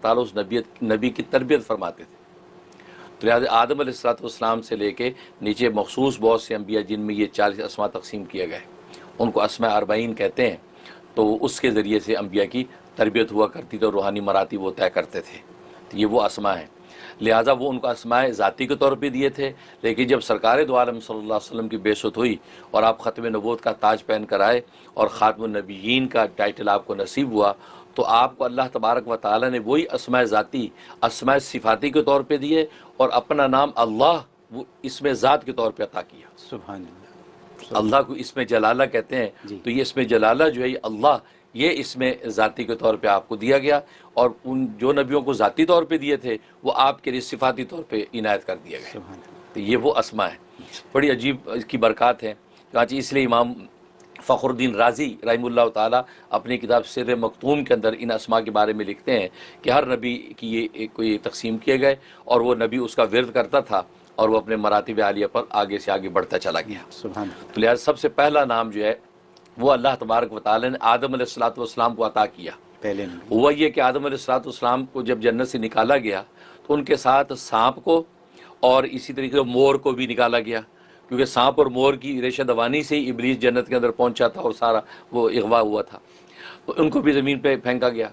تعالیٰ اس نبی کی تربیت فرماتے تھے. تو لہٰذا آدم علیہ السلام سے لے کے نیچے مخصوص بہت سے انبیاء جن میں یہ 40 اسماء تقسیم کیے گئے ان کو اسماء 40 کہتے ہیں. تو اس کے ذریعے سے انبیاء کی تربیت ہوا کرتی تھی اور روحانی مراتب وہ طے کرتے تھے. تو یہ وہ اسماء ہیں. لہٰذا وہ ان کو اسماء ذاتی کے طور پہ دیے تھے. لیکن جب سرکار دو عالم صلی اللہ علیہ وسلم کی بعثت ہوئی اور آپ ختم نبوت کا تاج پہن کر آئے اور خاتم النبیین کا ٹائٹل آپ کو نصیب ہوا تو آپ کو اللہ تبارک و تعالیٰ نے وہی اسماء ذاتی اسماء صفاتی کے طور پہ دیے اور اپنا نام اللہ وہ اسم ذات کے طور پہ عطا کیا. سبحان اللہ. اللہ کو اسم جلالہ کہتے ہیں. تو یہ اسم جلالہ جو ہے یہ اللہ یہ اسم ذاتی کے طور پہ آپ کو دیا گیا اور ان جو نبیوں کو ذاتی طور پہ دیے تھے وہ آپ کے لیے صفاتی طور پہ عنایت کر دیا گیا. تو یہ وہ اسماء ہیں. بڑی عجیب اس کی برکات ہیں. چنانچہ اس لیے امام فخر الدین رازی رحمہ اللہ تعالیٰ اپنی کتاب سر مکتوم کے اندر ان اسماء کے بارے میں لکھتے ہیں کہ ہر نبی کی یہ کوئی تقسیم کیے گئے اور وہ نبی اس کا ورد کرتا تھا اور وہ اپنے مراتب عالیہ پر آگے سے آگے بڑھتا چلا گیا. تو لہٰذا سب سے پہلا نام جو ہے وہ اللہ تبارک و تعالیٰ نے آدم علیہ السلام کو عطا کیا. ہوا یہ کہ آدم علیہ السلام کو جب جنت سے نکالا گیا تو ان کے ساتھ سانپ کو اور اسی طریقے سے مور کو بھی نکالا گیا کیونکہ سانپ اور مور کی ریشہ دوانی سے ہی ابلیس جنت کے اندر پہنچا تھا اور سارا وہ اغوا ہوا تھا. تو ان کو بھی زمین پہ پھینکا گیا.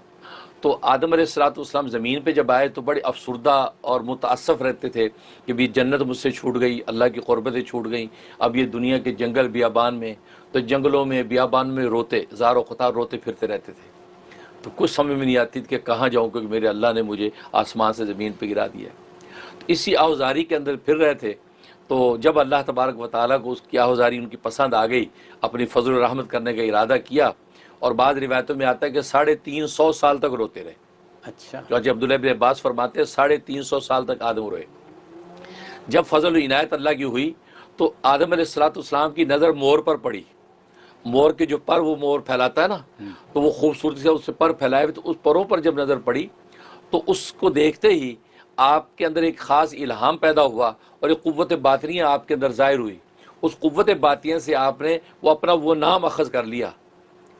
تو آدم علیہ السلام زمین پہ جب آئے تو بڑے افسردہ اور متاسف رہتے تھے کہ بھی جنت مجھ سے چھوٹ گئی, اللہ کی قربتیں چھوٹ گئیں, اب یہ دنیا کے جنگل بیابان میں تو جنگلوں میں بیابان میں روتے زار و قطار روتے پھرتے رہتے تھے. تو کچھ سمجھ میں نہیں آتی تھی کہ کہاں جاؤں کیونکہ میرے اللہ نے مجھے آسمان سے زمین پہ گرا دیا. تو اسی آوزاری کے اندر پھر رہے تھے. تو جب اللہ تبارک و تعالیٰ کو اس کی آوزاری ان کی پسند آ گئی اپنی فضل و رحمت کرنے کا ارادہ کیا اور بعض روایتوں میں آتا ہے کہ 350 سال تک روتے رہے. اچھا. جو عبداللہ بن عباس فرماتے ہیں 350 سال تک آدم روئے. جب فضل و عنایت اللہ کی ہوئی تو آدم علیہ السلام کی نظر مور پر پڑی. مور کے جو پر وہ مور پھیلاتا ہے نا تو وہ خوبصورتی سے اس سے پر پھیلائے ہوئے. تو اس پروں پر جب نظر پڑی تو اس کو دیکھتے ہی آپ کے اندر ایک خاص الہام پیدا ہوا اور ایک قوت باطنیہ آپ کے اندر ظاہر ہوئی. اس قوت باطنیہ سے آپ نے وہ اپنا وہ نام اخذ کر لیا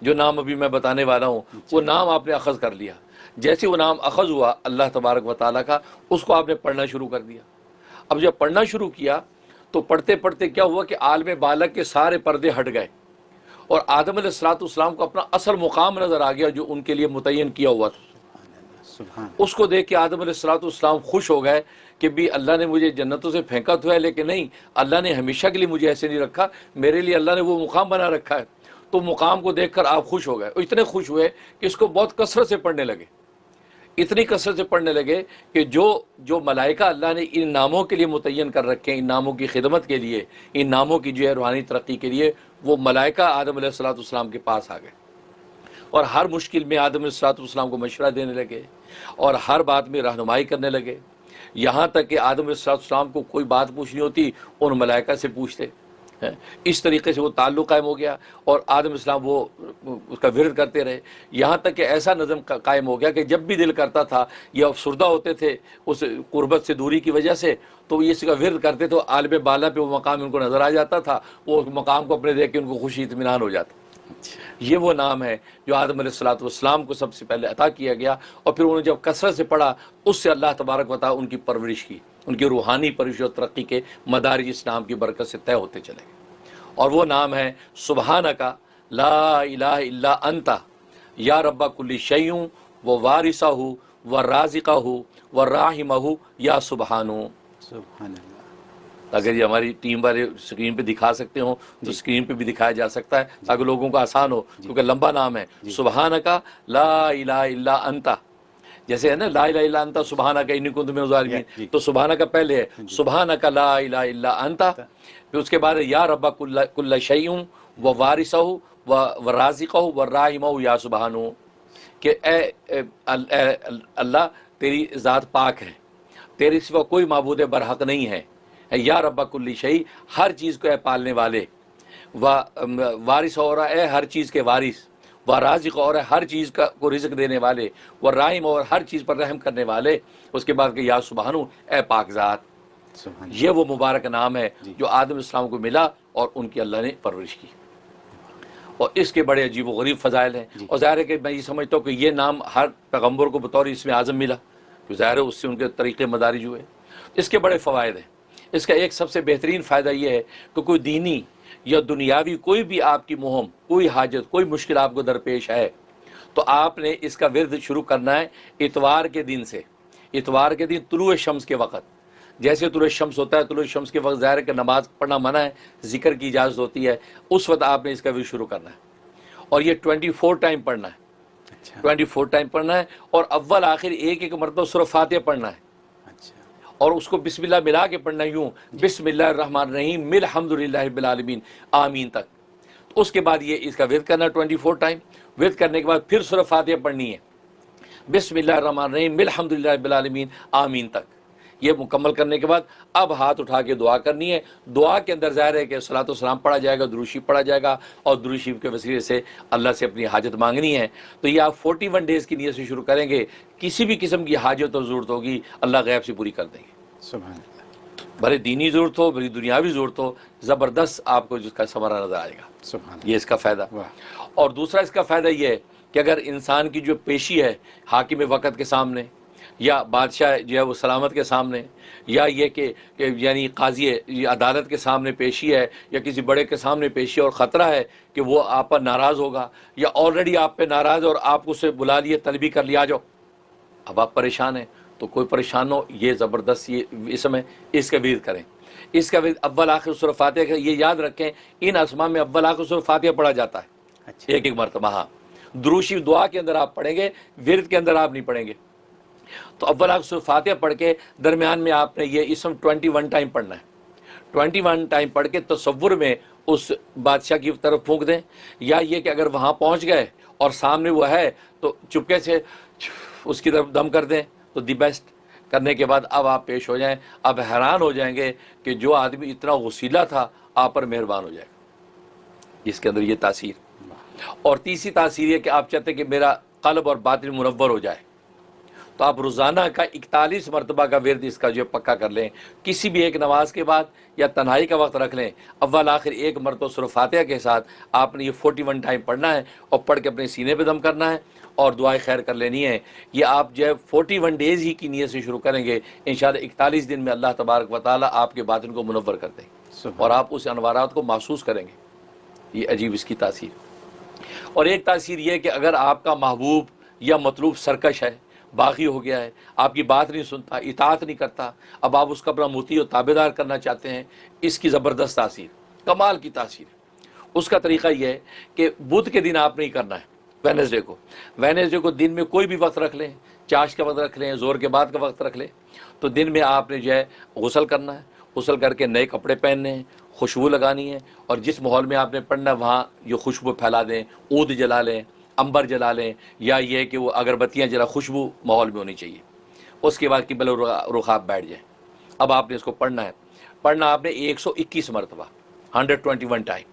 جو نام ابھی میں بتانے والا ہوں. وہ نام آپ نے اخذ کر لیا. جیسے وہ نام اخذ ہوا اللہ تبارک و تعالیٰ کا اس کو آپ نے پڑھنا شروع کر دیا. اب جب پڑھنا شروع کیا تو پڑھتے پڑھتے کیا ہوا کہ عالم بالغ کے سارے پردے ہٹ گئے اور آدم علیہ السلام کو اپنا اصل مقام نظر آ گیا جو ان کے لیے متعین کیا ہوا تھا. اس کو دیکھ کے آدم علیہ السلام خوش ہو گئے کہ بھی اللہ نے مجھے جنتوں سے پھینکا تو ہے لیکن نہیں, اللہ نے ہمیشہ کے لیے مجھے ایسے نہیں رکھا, میرے لیے اللہ نے وہ مقام بنا رکھا ہے. تو مقام کو دیکھ کر آپ خوش ہو گئے اور اتنے خوش ہوئے کہ اس کو بہت کثرت سے پڑھنے لگے. اتنی کثرت سے پڑھنے لگے کہ جو ملائکہ اللہ نے ان ناموں کے لیے متعین کر رکھے ہیں, ان ناموں کی خدمت کے لیے, ان ناموں کی جو ہے روحانی ترقی کے لیے, وہ ملائکہ آدم علیہ السلام کے پاس آ گئے اور ہر مشکل میں آدم علیہ السلام کو مشورہ دینے لگے اور ہر بات میں رہنمائی کرنے لگے. یہاں تک کہ آدم علیہ السلام کو کوئی بات پوچھنی ہوتی ان ملائکہ سے پوچھتے. اس طریقے سے وہ تعلق قائم ہو گیا اور آدم السلام وہ اس کا ورد کرتے رہے. یہاں تک کہ ایسا نظم قائم ہو گیا کہ جب بھی دل کرتا تھا یہ افسردہ ہوتے تھے اس قربت سے دوری کی وجہ سے تو یہ اس کا ورد کرتے تو عالم بالا پہ وہ مقام ان کو نظر آ جاتا تھا. وہ مقام کو اپنے دیکھ کے ان کو خوشی اطمینان ہو جاتا. یہ وہ نام ہے جو آدم علیہ السلام کو سب سے پہلے عطا کیا گیا اور پھر انہوں نے جب کثرت سے پڑھا اس سے اللہ تبارک و تعالیٰ ان کی پرورش کی, ان کی روحانی پرورش اور ترقی کے مدارج اس نام کی برکت سے طے ہوتے چلے گئے. اور وہ نام ہے سبحانک لا الہ الا انت یا رب کل شیء و وارثہ و رازقہ و راحمہ یا سبحانو. سبحان اللہ. اگر یہ ہماری ٹیم والے اسکرین پہ دکھا سکتے ہوں تو اسکرین پہ بھی دکھایا جا سکتا ہے تاکہ لوگوں کو آسان ہو کیونکہ لمبا نام ہے. سبحانک لا الہ الا انت, جیسے ہے نا لا الہ الا انت سبحانک انی کنت من الظالمین, تو سبحانک پہلے ہے سبحانک لا الہ الا انت, پھر اس کے بعد یا رب کل شیء و وارثہ و رازقہ و راحمہ یا سبحانو, کہ اے اللہ تیری ذات پاک ہے, تیرے سوا کوئی معبود برحق نہیں ہے. یا رب کل شیء ہر چیز کو اے پالنے والے, وارث اور اے ہر چیز کے وارث, و رازق اور ہر چیز کو رزق دینے والے, و راحم اور ہر چیز پر رحم کرنے والے. اس کے بعد کہ یا سبحانو اے پاک ذات. یہ وہ مبارک نام ہے جو آدم السلام کو ملا اور ان کی اللہ نے پرورش کی. اور اس کے بڑے عجیب و غریب فضائل ہیں. اور ظاہر ہے کہ میں یہ سمجھتا ہوں کہ یہ نام ہر پیغمبر کو بطور اسم اعظم ملا، تو ظاہر ہے اس سے ان کے طریقے مدارج ہوئے. اس کے بڑے فوائد ہیں. اس کا ایک سب سے بہترین فائدہ یہ ہے کہ کوئی دینی یا دنیاوی کوئی بھی آپ کی مہم، کوئی حاجت، کوئی مشکل آپ کو درپیش ہے، تو آپ نے اس کا ورد شروع کرنا ہے اتوار کے دن سے. اتوار کے دن طلوع شمس کے وقت، جیسے طلوع شمس ہوتا ہے، طلوع شمس کے وقت ظاہر ہے کہ نماز پڑھنا منع ہے، ذکر کی اجازت ہوتی ہے، اس وقت آپ نے اس کا ورد شروع کرنا ہے. اور یہ 24 ٹائم پڑھنا ہے. اچھا 24 ٹائم پڑھنا ہے، اور اول آخر ایک ایک مرتبہ سورہ فاتحہ پڑھنا ہے. اچھا اور اس کو بسم اللہ ملا کے پڑھنا ہے، یوں بسم اللہ الرحمن الرحیم الحمدللہ رب العالمین آمین تک. تو اس کے بعد یہ اس کا ورد کرنا ہے 24 ٹائم. ورد کرنے کے بعد پھر سورہ فاتحہ پڑھنی ہے، بسم اللہ الرحمن الرحیم الحمدللہ رب العالمین آمین تک. یہ مکمل کرنے کے بعد اب ہاتھ اٹھا کے دعا کرنی ہے. دعا کے اندر ظاہر ہے کہ صلاۃ و سلام پڑھا جائے گا، درود شریف پڑھا جائے گا، اور درود شریف کے وسیلے سے اللہ سے اپنی حاجت مانگنی ہے. تو یہ آپ 41 ڈیز کی نیت سے شروع کریں گے، کسی بھی قسم کی حاجت اور ضرورت ہوگی اللہ غیب سے پوری کر دیں گے. سبحان اللہ بھلے دینی ضرورت ہو، بھلے دنیاوی ضرورت ہو، زبردست آپ کو جس کا ثمرہ نظر آئے گا. سبحان یہ اس کا فائدہ. واہ. اور دوسرا اس کا فائدہ یہ ہے کہ اگر انسان کی جو پیشی ہے حاکم وقت کے سامنے، یا بادشاہ جو ہے وہ سلامت کے سامنے، یا یہ کہ یعنی قاضی یہ عدالت کے سامنے پیشی ہے، یا کسی بڑے کے سامنے پیشی ہے، اور خطرہ ہے کہ وہ آپ پر ناراض ہوگا، یا آلریڈی آپ پہ ناراض ہے اور آپ کو اسے بلا لیے، طلبی کر لیا، آ جاؤ. اب آپ پریشان ہیں، تو کوئی پریشان ہو، یہ زبردست یہ اس میں اس کا ورد کریں. اس کا ورد اول آخر سورہ فاتحہ کا. یہ یاد رکھیں ان اسماء میں اول آخر سورہ فاتحہ پڑھا جاتا ہے اچھا ایک ایک مرتبہ. ہاں درود شریف دعا کے اندر آپ پڑھیں گے، ورد کے اندر آپ نہیں پڑھیں گے. تو اول آخر سورہ فاتحہ پڑھ کے درمیان میں آپ نے یہ اسم 21 ٹائم پڑھنا ہے. 21 ٹائم پڑھ کے تصور میں اس بادشاہ کی طرف پھونک دیں، یا یہ کہ اگر وہاں پہنچ گئے اور سامنے وہ ہے تو چپکے سے اس کی طرف دم کر دیں. تو دی بیسٹ. کرنے کے بعد اب آپ پیش ہو جائیں. اب حیران ہو جائیں گے کہ جو آدمی اتنا غسیلہ تھا آپ پر مہربان ہو جائے گا. اس کے اندر یہ تاثیر. اور تیسری تاثیر یہ کہ آپ چاہتے ہیں کہ میرا قلب اور باطن منور ہو جائے، تو آپ روزانہ کا 41 مرتبہ کا ورد اس کا جو پکا کر لیں. کسی بھی ایک نماز کے بعد یا تنہائی کا وقت رکھ لیں، اول آخر ایک مرتبہ سورہ فاتحہ کے ساتھ آپ نے یہ 41 ٹائم پڑھنا ہے، اور پڑھ کے اپنے سینے پہ دم کرنا ہے اور دعائیں خیر کر لینی ہے. یہ آپ جو ہے 41 ڈیز ہی کی نیت سے شروع کریں گے، انشاءاللہ 41 دن میں اللہ تبارک و تعالیٰ آپ کے باطن کو منور کر دیں گے، سبحان اور آپ اس انوارات کو محسوس کریں گے. یہ عجیب اس کی تاثیر. اور ایک تاثیر یہ کہ اگر آپ کا محبوب یا مطلوب سرکش ہے، باغی ہو گیا ہے، آپ کی بات نہیں سنتا، اطاعت نہیں کرتا، اب آپ اس کا اپنا مطیع و تابعدار کرنا چاہتے ہیں، اس کی زبردست تاثیر، کمال کی تاثیر. اس کا طریقہ یہ ہے کہ بدھ کے دن آپ نہیں کرنا ہے، وینسڈے کو دن میں کوئی بھی وقت رکھ لیں، چاش کا وقت رکھ لیں، زور کے بعد کا وقت رکھ لیں. تو دن میں آپ نے جو ہے غسل کرنا ہے، غسل کر کے نئے کپڑے پہننے ہیں، خوشبو لگانی ہے، اور جس ماحول میں آپ نے پڑھنا ہے وہاں یہ خوشبو پھیلا دیں. عود جلا لیں، عنبر جلا لیں، یا یہ کہ وہ اگربتیاں جلا، خوشبو ماحول میں ہونی چاہیے. اس کے بعد قبلہ رخ آپ بیٹھ جائیں. اب آپ نے اس کو پڑھنا ہے. پڑھنا آپ نے 121 مرتبہ، 121 ٹائم.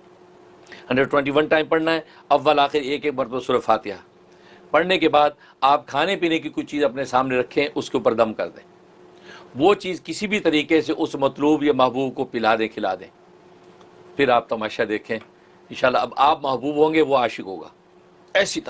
121 ٹائم پڑھنا ہے. اول آخر ایک ایک مرتبہ سورہ فاتحہ پڑھنے کے بعد آپ کھانے پینے کی کچھ چیز اپنے سامنے رکھیں، اس کے اوپر دم کر دیں. وہ چیز کسی بھی طریقے سے اس مطلوب یا محبوب کو پلا دیں، کھلا دیں. پھر آپ تماشا دیکھیں انشاءاللہ. اب آپ محبوب ہوں گے، وہ عاشق ہوگا. ایسی